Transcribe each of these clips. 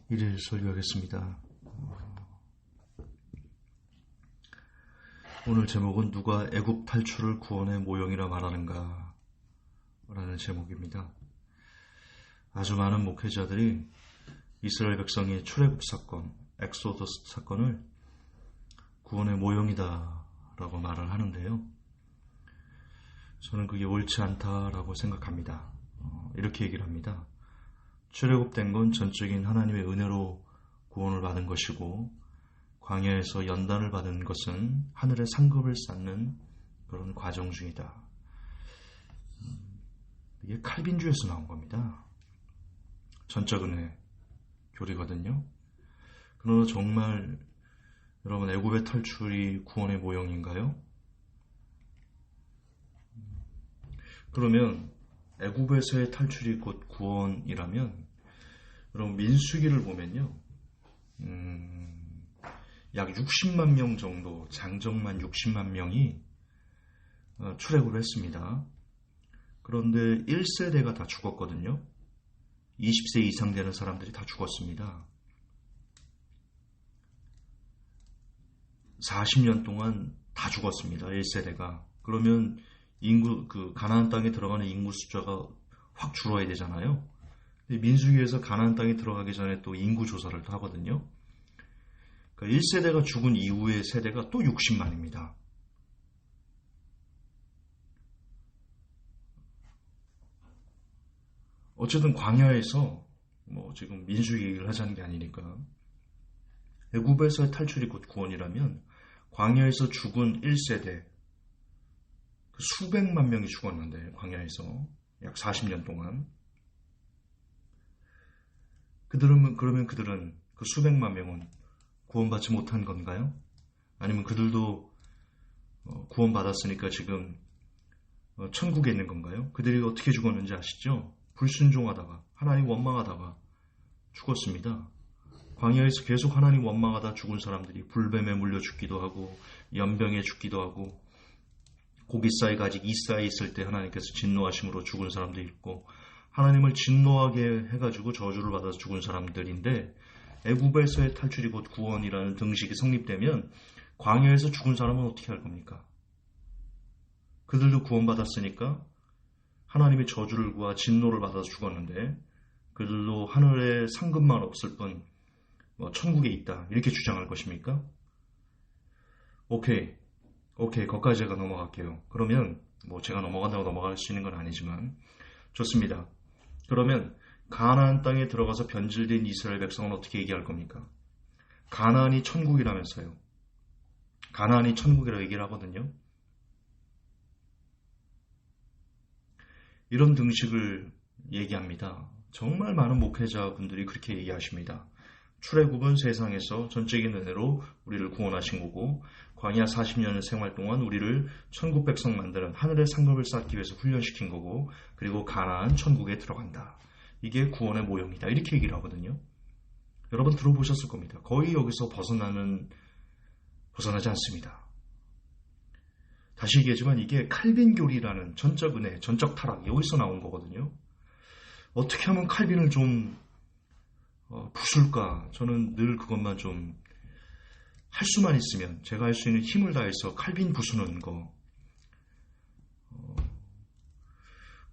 일일 설교하겠습니다. 오늘 제목은 누가 애굽 탈출을 구원의 모형이라 말하는가 라는 제목입니다. 아주 많은 목회자들이 이스라엘 백성의 출애굽 사건, 엑소더스 사건을 구원의 모형이다 라고 말을 하는데요. 저는 그게 옳지 않다라고 생각합니다. 이렇게 얘기를 합니다. 출애굽된 건 전적인 하나님의 은혜로 구원을 받은 것이고, 광야에서 연단을 받은 것은 하늘의 상급을 쌓는 그런 과정 중이다. 이게 칼빈주에서 나온 겁니다. 전적 은혜 교리거든요. 그러나 정말 여러분, 애굽의 탈출이 구원의 모형인가요? 그러면 애굽에서의 탈출이 곧 구원이라면, 여러분 민수기를 보면요, 약 60만 명 정도, 장정만 60만 명이 출애굽을 했습니다. 그런데 1세대가 다 죽었거든요. 20세 이상 되는 사람들이 다 죽었습니다. 40년 동안 다 죽었습니다. 1세대가. 그러면 가나안 땅에 들어가는 인구 숫자가 확 줄어야 되잖아요. 민수기에서 가나안 땅에 들어가기 전에 또 인구 조사를 또 하거든요. 그러니까 1세대가 죽은 이후의 세대가 또 60만입니다. 어쨌든 광야에서 지금 민수기 얘기를 하자는 게 아니니까, 애굽에서의 탈출이 곧 구원이라면 광야에서 죽은 1세대 수백만 명이 죽었는데, 광야에서 약 40년 동안 그러면 그들은 그 수백만 명은 구원받지 못한 건가요? 아니면 그들도 구원받았으니까 지금 천국에 있는 건가요? 그들이 어떻게 죽었는지 아시죠? 불순종하다가, 하나님 원망하다가 죽었습니다. 광야에서 계속 하나님 원망하다 죽은 사람들이 불뱀에 물려 죽기도 하고, 연병에 죽기도 하고, 고깃살이 아직 이싸에 있을 때 하나님께서 진노하심으로 죽은 사람도 있고, 하나님을 진노하게 해가지고 저주를 받아서 죽은 사람들인데, 애굽에서의 탈출이 곧 구원이라는 등식이 성립되면 광야에서 죽은 사람은 어떻게 할 겁니까? 그들도 구원받았으니까 하나님의 저주를 구하 진노를 받아서 죽었는데, 그들도 하늘에 상급만 없을 뿐 천국에 있다, 이렇게 주장할 것입니까? 오케이, 거기까지 제가 넘어갈게요. 그러면 제가 넘어간다고 넘어갈 수 있는 건 아니지만 좋습니다. 그러면 가나안 땅에 들어가서 변질된 이스라엘 백성은 어떻게 얘기할 겁니까? 가나안이 천국이라면서요. 가나안이 천국이라고 얘기를 하거든요. 이런 등식을 얘기합니다. 정말 많은 목회자분들이 그렇게 얘기하십니다. 출애굽은 세상에서 전적인 은혜로 우리를 구원하신 거고, 광야 40년의 생활 동안 우리를 천국 백성 만드는 하늘의 상급을 쌓기 위해서 훈련시킨 거고, 그리고 가나안 천국에 들어간다. 이게 구원의 모형이다, 이렇게 얘기를 하거든요. 여러분 들어보셨을 겁니다. 거의 여기서 벗어나지 않습니다. 다시 얘기하지만 이게 칼빈교리라는 전적 은혜, 전적 타락, 여기서 나온 거거든요. 어떻게 하면 칼빈을 좀 부술까? 저는 늘 그것만 좀 할 수만 있으면, 제가 할 수 있는 힘을 다해서 칼빈 부수는 거,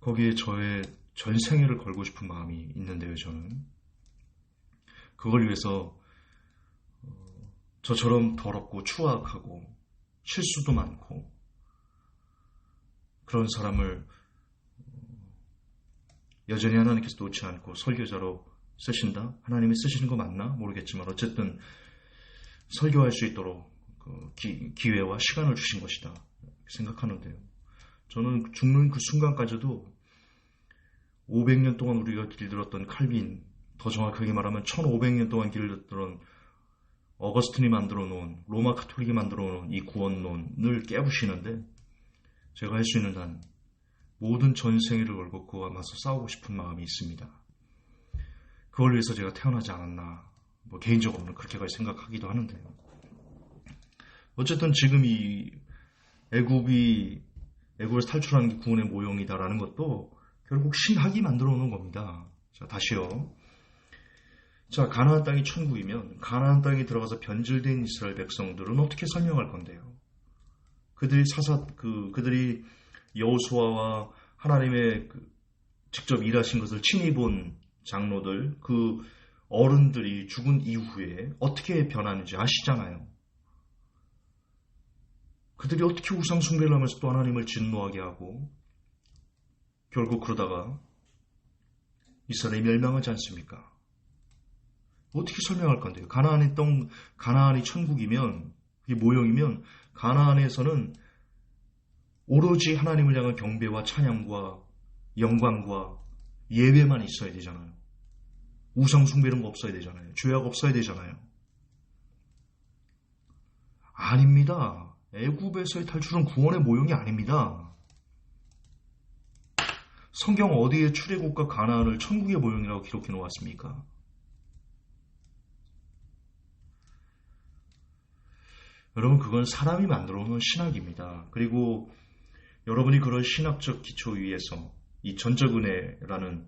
거기에 저의 전 생애를 걸고 싶은 마음이 있는데요. 저는 그걸 위해서 저처럼 더럽고 추악하고 실수도 많고 그런 사람을 여전히 하나님께서 놓지 않고 설교자로 쓰신다? 하나님이 쓰시는 거 맞나? 모르겠지만 어쨌든 설교할 수 있도록 기회와 시간을 주신 것이다 생각하는데요. 저는 죽는 그 순간까지도 500년 동안 우리가 길들었던 칼빈, 더 정확하게 말하면 1500년 동안 길들었던 어거스틴이 만들어 놓은, 로마 카톨릭이 만들어 놓은 이 구원론을 깨부시는데, 제가 할 수 있는 한 모든 전생애를 걸고 그와 맞서 싸우고 싶은 마음이 있습니다. 그걸 위해서 제가 태어나지 않았나, 개인적으로는 그렇게까지 생각하기도 하는데요. 어쨌든 지금 이 애굽에서 탈출하는 게 구원의 모형이다라는 것도 결국 신학이 만들어 놓은 겁니다. 자, 다시요. 자, 가나안 땅이 천국이면 가나안 땅에 들어가서 변질된 이스라엘 백성들은 어떻게 설명할 건데요? 그들이 여호수아와 하나님의 직접 일하신 것을 친히 본 장로들, 그 어른들이 죽은 이후에 어떻게 변하는지 아시잖아요. 그들이 어떻게 우상 숭배를 하면서 또 하나님을 진노하게 하고 결국 그러다가 이스라엘이 멸망하지 않습니까? 어떻게 설명할 건데요? 가나안이 천국이면, 그게 모형이면 가나안에서는 오로지 하나님을 향한 경배와 찬양과 영광과 예배만 있어야 되잖아요. 우상 숭배 이런 거 없어야 되잖아요. 죄악 없어야 되잖아요. 아닙니다. 애굽에서의 탈출은 구원의 모형이 아닙니다. 성경 어디에 출애굽과 가나안을 천국의 모형이라고 기록해 놓았습니까? 여러분, 그건 사람이 만들어 놓은 신학입니다. 그리고 여러분이 그런 신학적 기초 위에서 이 전적 은혜라는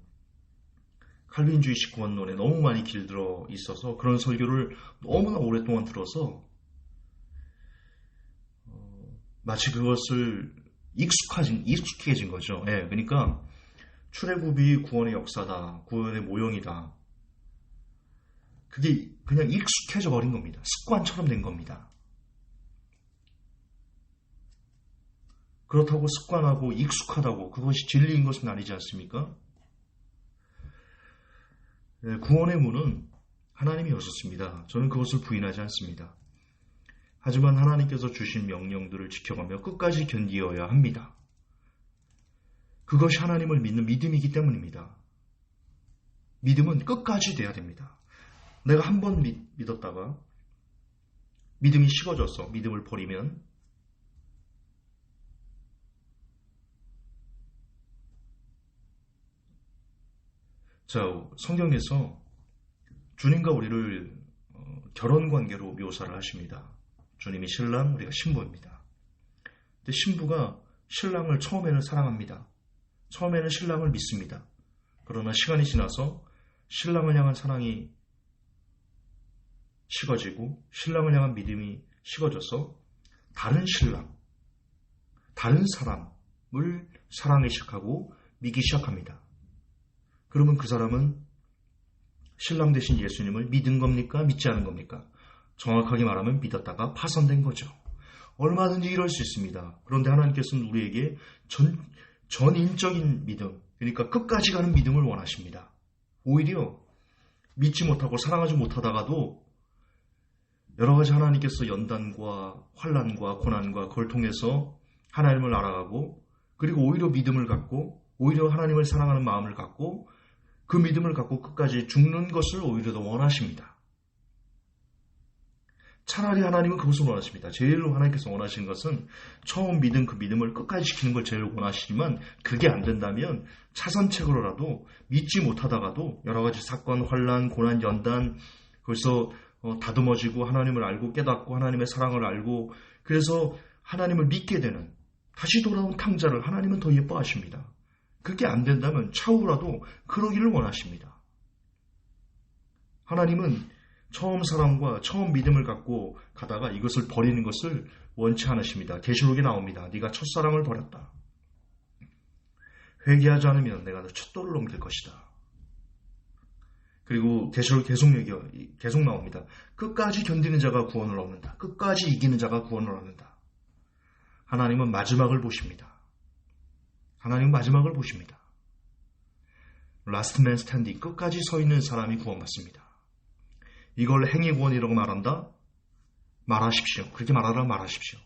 칼빈주의식 구원론에 너무 많이 길들어 있어서 그런 설교를 너무나 오랫동안 들어서 마치 그것을 익숙해진 거죠. 예, 그러니까 출애굽이 구원의 역사다, 구원의 모형이다. 그게 그냥 익숙해져 버린 겁니다. 습관처럼 된 겁니다. 그렇다고 습관하고 익숙하다고 그것이 진리인 것은 아니지 않습니까? 네, 구원의 문은 하나님이 여셨습니다. 저는 그것을 부인하지 않습니다. 하지만 하나님께서 주신 명령들을 지켜가며 끝까지 견디어야 합니다. 그것이 하나님을 믿는 믿음이기 때문입니다. 믿음은 끝까지 돼야 됩니다. 내가 한 번 믿었다가 믿음이 식어져서 믿음을 버리면 자, 성경에서 주님과 우리를 결혼관계로 묘사를 하십니다. 주님이 신랑, 우리가 신부입니다. 근데 신부가 신랑을 처음에는 사랑합니다. 처음에는 신랑을 믿습니다. 그러나 시간이 지나서 신랑을 향한 사랑이 식어지고 신랑을 향한 믿음이 식어져서 다른 신랑, 다른 사람을 사랑하기 시작하고 믿기 시작합니다. 그러면 그 사람은 신랑 되신 예수님을 믿은 겁니까? 믿지 않은 겁니까? 정확하게 말하면 믿었다가 파선된 거죠. 얼마든지 이럴 수 있습니다. 그런데 하나님께서는 우리에게 전인적인 믿음, 그러니까 끝까지 가는 믿음을 원하십니다. 오히려 믿지 못하고 사랑하지 못하다가도 여러 가지 하나님께서 연단과 환난과 고난과 그걸 통해서 하나님을 알아가고 그리고 오히려 믿음을 갖고 오히려 하나님을 사랑하는 마음을 갖고 그 믿음을 갖고 끝까지 죽는 것을 오히려 더 원하십니다. 차라리 하나님은 그것을 원하십니다. 제일로 하나님께서 원하시는 것은 처음 믿은 그 믿음을 끝까지 지키는 걸 제일 원하시지만 그게 안 된다면 차선책으로라도 믿지 못하다가도 여러 가지 사건, 환난, 고난, 연단 거기서 다듬어지고 하나님을 알고 깨닫고 하나님의 사랑을 알고 그래서 하나님을 믿게 되는 다시 돌아온 탕자를 하나님은 더 예뻐하십니다. 그게 안 된다면 차후라도 그러기를 원하십니다. 하나님은 처음 사랑과 처음 믿음을 갖고 가다가 이것을 버리는 것을 원치 않으십니다. 계시록에 나옵니다. 네가 첫사랑을 버렸다. 회개하지 않으면 내가 너 첫 돌을 넘길 것이다. 그리고 계시록 계속 나옵니다. 끝까지 견디는 자가 구원을 얻는다. 끝까지 이기는 자가 구원을 얻는다. 하나님은 마지막을 보십니다. 하나님은 마지막을 보십니다. 라스트 맨 스탠딩, 끝까지 서 있는 사람이 구원받습니다. 이걸 행위구원이라고 말한다? 말하십시오. 그렇게 말하라면 말하십시오.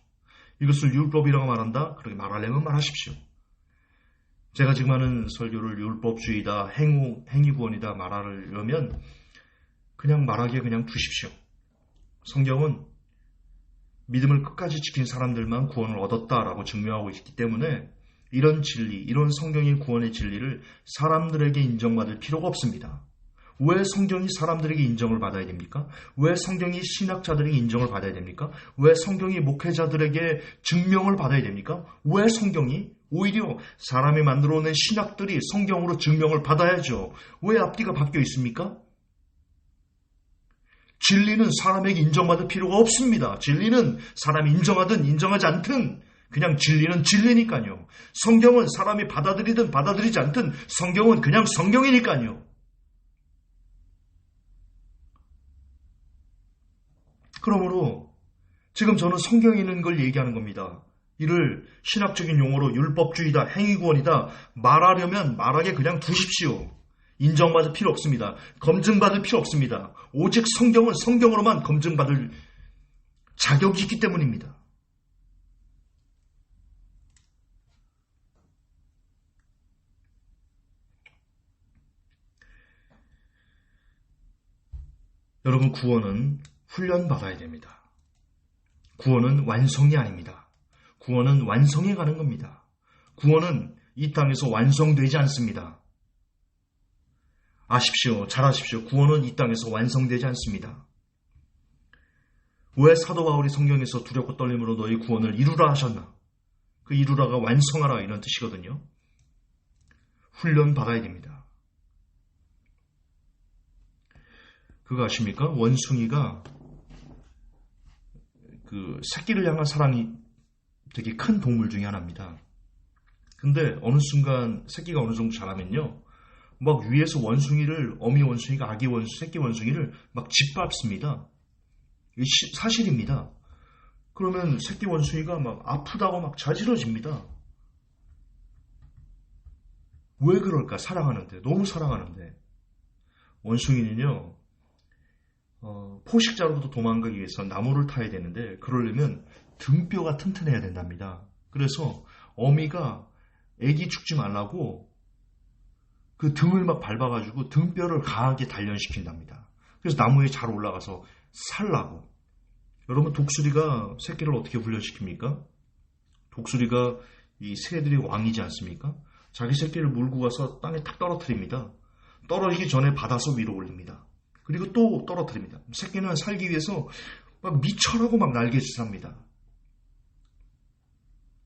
이것을 율법이라고 말한다? 그렇게 말하려면 말하십시오. 제가 지금 하는 설교를 율법주의다, 행위구원이다 말하려면 그냥 말하기에 그냥 두십시오. 성경은 믿음을 끝까지 지킨 사람들만 구원을 얻었다라고 증명하고 있기 때문에 이런 진리, 이런 성경의 구원의 진리를 사람들에게 인정받을 필요가 없습니다. 왜 성경이 사람들에게 인정을 받아야 됩니까? 왜 성경이 신학자들에게 인정을 받아야 됩니까? 왜 성경이 목회자들에게 증명을 받아야 됩니까? 왜 성경이 오히려 사람이 만들어낸 신학들이 성경으로 증명을 받아야죠. 왜 앞뒤가 바뀌어 있습니까? 진리는 사람에게 인정받을 필요가 없습니다. 진리는 사람이 인정하든 인정하지 않든 그냥 진리는 진리니까요. 성경은 사람이 받아들이든 받아들이지 않든 성경은 그냥 성경이니까요. 그러므로 지금 저는 성경에 있는 걸 얘기하는 겁니다. 이를 신학적인 용어로 율법주의다, 행위구원이다 말하려면 말하게 그냥 두십시오. 인정받을 필요 없습니다. 검증받을 필요 없습니다. 오직 성경은 성경으로만 검증받을 자격이 있기 때문입니다. 여러분, 구원은 훈련받아야 됩니다. 구원은 완성이 아닙니다. 구원은 완성해 가는 겁니다. 구원은 이 땅에서 완성되지 않습니다. 아십시오. 잘 아십시오. 구원은 이 땅에서 완성되지 않습니다. 왜 사도 바울이 성경에서 두렵고 떨림으로 너희 구원을 이루라 하셨나? 그 이루라가 완성하라 이런 뜻이거든요. 훈련받아야 됩니다. 그거 아십니까? 원숭이가 그 새끼를 향한 사랑이 되게 큰 동물 중에 하나입니다. 근데 어느 순간 새끼가 어느 정도 자라면요, 막 위에서 원숭이를, 어미 원숭이가 아기 원숭이, 새끼 원숭이를 막 짓밟습니다. 이게 사실입니다. 그러면 새끼 원숭이가 막 아프다고 막 자지러집니다. 왜 그럴까? 사랑하는데, 너무 사랑하는데. 원숭이는요, 포식자로부터 도망가기 위해서 나무를 타야 되는데, 그러려면 등뼈가 튼튼해야 된답니다. 그래서 어미가 애기 죽지 말라고 그 등을 막 밟아가지고 등뼈를 강하게 단련시킨답니다. 그래서 나무에 잘 올라가서 살라고. 여러분, 독수리가 새끼를 어떻게 훈련시킵니까? 독수리가 이 새들의 왕이지 않습니까? 자기 새끼를 몰고 가서 땅에 탁 떨어뜨립니다. 떨어지기 전에 받아서 위로 올립니다. 그리고 또 떨어뜨립니다. 새끼는 살기 위해서 막 미쳐라고 막 날개짓을 합니다.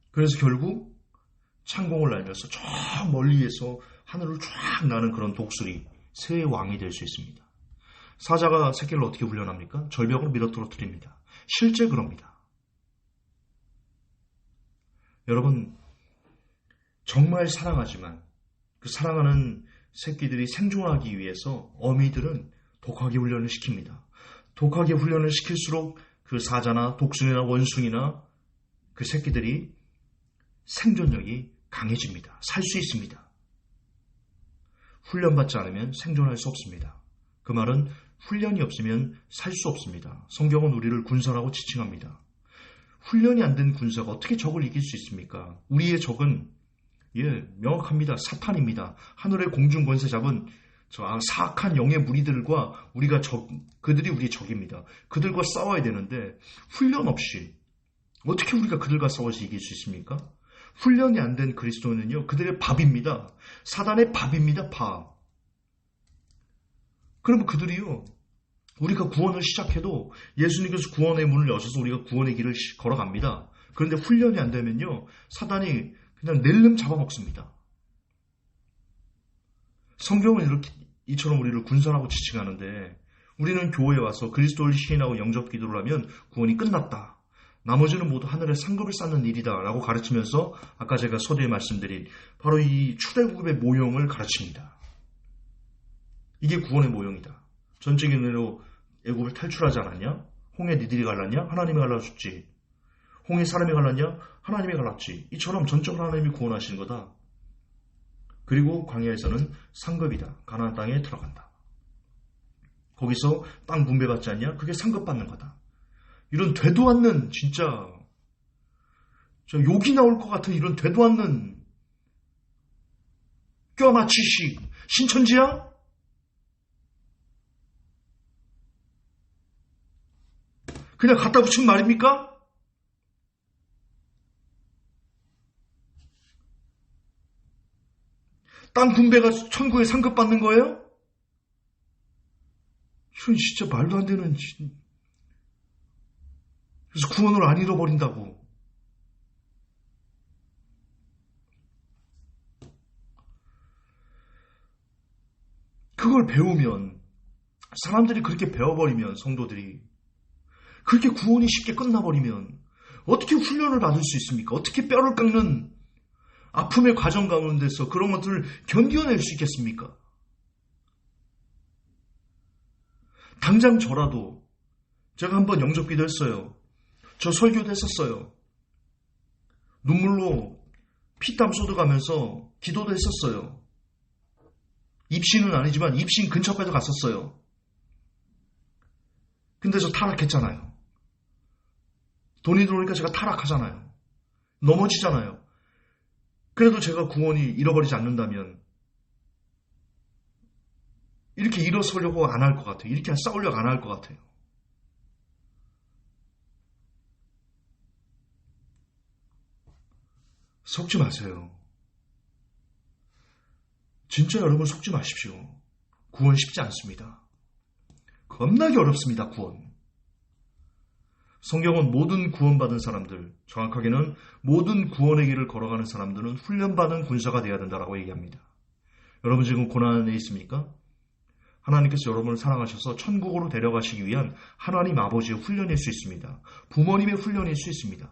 그래서 결국 창공을 날면서 저 멀리에서 하늘을 쫙 나는 그런 독수리, 새의 왕이 될 수 있습니다. 사자가 새끼를 어떻게 훈련합니까? 절벽으로 밀어 떨어뜨립니다. 실제 그럽니다. 여러분, 정말 사랑하지만 그 사랑하는 새끼들이 생존하기 위해서 어미들은 독하게 훈련을 시킵니다. 독하게 훈련을 시킬수록 그 사자나 독수리나 원숭이나 그 새끼들이 생존력이 강해집니다. 살 수 있습니다. 훈련받지 않으면 생존할 수 없습니다. 그 말은 훈련이 없으면 살 수 없습니다. 성경은 우리를 군사라고 지칭합니다. 훈련이 안 된 군사가 어떻게 적을 이길 수 있습니까? 우리의 적은 명확합니다. 사탄입니다. 하늘의 공중 권세 잡은 저 사악한 영의 무리들과 그들이 우리의 적입니다. 그들과 싸워야 되는데 훈련 없이 어떻게 우리가 그들과 싸워서 이길 수 있습니까? 훈련이 안 된 그리스도인은요, 그들의 밥입니다. 사단의 밥입니다. 밥. 그러면 그들이요, 우리가 구원을 시작해도 예수님께서 구원의 문을 여셔서 우리가 구원의 길을 걸어갑니다. 그런데 훈련이 안 되면요, 사단이 그냥 낼름 잡아먹습니다. 성경은 이처럼 우리를 군사라고 지칭하는데, 우리는 교회에 와서 그리스도를 시인하고 영접 기도를 하면 구원이 끝났다. 나머지는 모두 하늘에 상급을 쌓는 일이다 라고 가르치면서 아까 제가 서두에 말씀드린 바로 이 출애굽의 모형을 가르칩니다. 이게 구원의 모형이다. 전적인 은혜로 애굽을 탈출하지 않았냐? 홍해 니들이 갈랐냐? 하나님이 갈라줬지. 홍해 사람이 갈랐냐? 하나님이 갈랐지. 이처럼 전적으로 하나님이 구원하시는 거다. 그리고 광야에서는 상급이다. 가나안 땅에 들어간다. 거기서 땅 분배받지 않냐? 그게 상급받는 거다. 이런 되도 않는, 진짜 욕이 나올 것 같은 이런 되도 않는 껴맞추식 신천지야? 그냥 갖다 붙인 말입니까? 땅 분배가 천국에 상급받는 거예요? 이건 진짜 말도 안 되는. 그래서 구원을 안 잃어버린다고. 그걸 배우면 사람들이 그렇게 배워버리면, 성도들이 그렇게 구원이 쉽게 끝나버리면 어떻게 훈련을 받을 수 있습니까? 어떻게 뼈를 깎는 아픔의 과정 가운데서 그런 것들을 견뎌낼 수 있겠습니까? 당장 저라도 제가 한번 영접기도 했어요. 저 설교도 했었어요. 눈물로 피땀 쏟아가면서 기도도 했었어요. 입신은 아니지만 입신 근처까지 갔었어요. 근데 저 타락했잖아요. 돈이 들어오니까 제가 타락하잖아요. 넘어지잖아요. 그래도 제가 구원이 잃어버리지 않는다면 이렇게 일어서려고 안 할 것 같아요. 이렇게 싸우려고 안 할 것 같아요. 속지 마세요. 진짜 여러분 속지 마십시오. 구원 쉽지 않습니다. 겁나게 어렵습니다. 구원. 성경은 모든 구원받은 사람들, 정확하게는 모든 구원의 길을 걸어가는 사람들은 훈련받은 군사가 되어야 된다고 얘기합니다. 여러분 지금 고난에 있습니까? 하나님께서 여러분을 사랑하셔서 천국으로 데려가시기 위한 하나님 아버지의 훈련일 수 있습니다. 부모님의 훈련일 수 있습니다.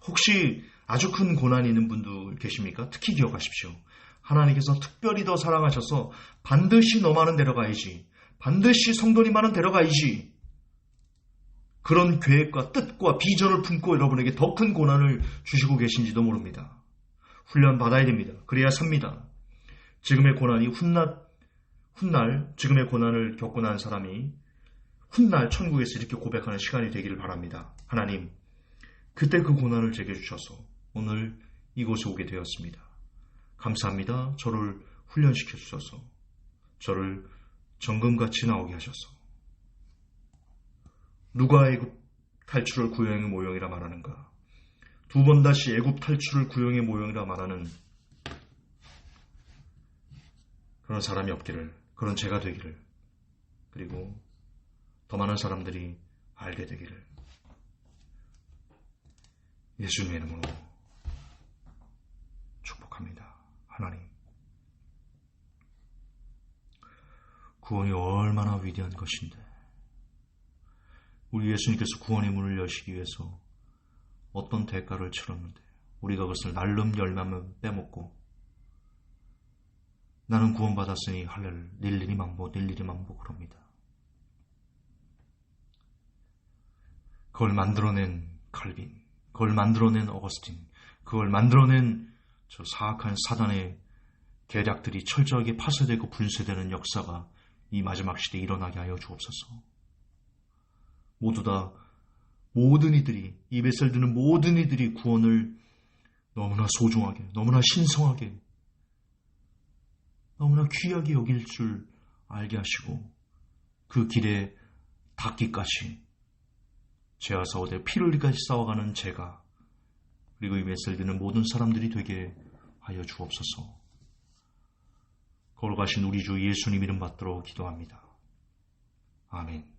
혹시 아주 큰 고난이 있는 분들 계십니까? 특히 기억하십시오. 하나님께서 특별히 더 사랑하셔서 반드시 너만은 데려가야지, 반드시 성도님만은 데려가야지, 그런 계획과 뜻과 비전을 품고 여러분에게 더 큰 고난을 주시고 계신지도 모릅니다. 훈련 받아야 됩니다. 그래야 삽니다. 지금의 고난이 훗날 지금의 고난을 겪고 난 사람이 훗날 천국에서 이렇게 고백하는 시간이 되기를 바랍니다. 하나님, 그때 그 고난을 제게 주셔서 오늘 이곳에 오게 되었습니다. 감사합니다. 저를 훈련시켜 주셔서 저를 정금같이 나오게 하셔서 누가 애굽 탈출을 구형의 모형이라 말하는가? 두 번 다시 애굽 탈출을 구형의 모형이라 말하는 그런 사람이 없기를, 그런 제가 되기를, 그리고 더 많은 사람들이 알게 되기를 예수님의 이름으로 축복합니다. 하나님, 구원이 얼마나 위대한 것인데 우리 예수님께서 구원의 문을 여시기 위해서 어떤 대가를 치렀는데 우리가 그것을 날름 열매만 빼먹고 나는 구원받았으니 할렐 일일이 만보 그럽니다. 그걸 만들어낸 칼빈, 그걸 만들어낸 어거스틴, 그걸 만들어낸 저 사악한 사단의 계략들이 철저하게 파쇄되고 분쇄되는 역사가 이 마지막 시대에 일어나게 하여 주옵소서. 모두 다 모든 이들이, 이 뱃살 드는 모든 이들이 구원을 너무나 소중하게, 너무나 신성하게, 너무나 귀하게 여길 줄 알게 하시고 그 길에 닿기까지 죄와 싸우되 피를 흘리까지 싸워가는 제가, 그리고 이 뱃살 드는 모든 사람들이 되게 하여 주옵소서. 거룩하신 우리 주 예수님 이름 받들어 기도합니다. 아멘.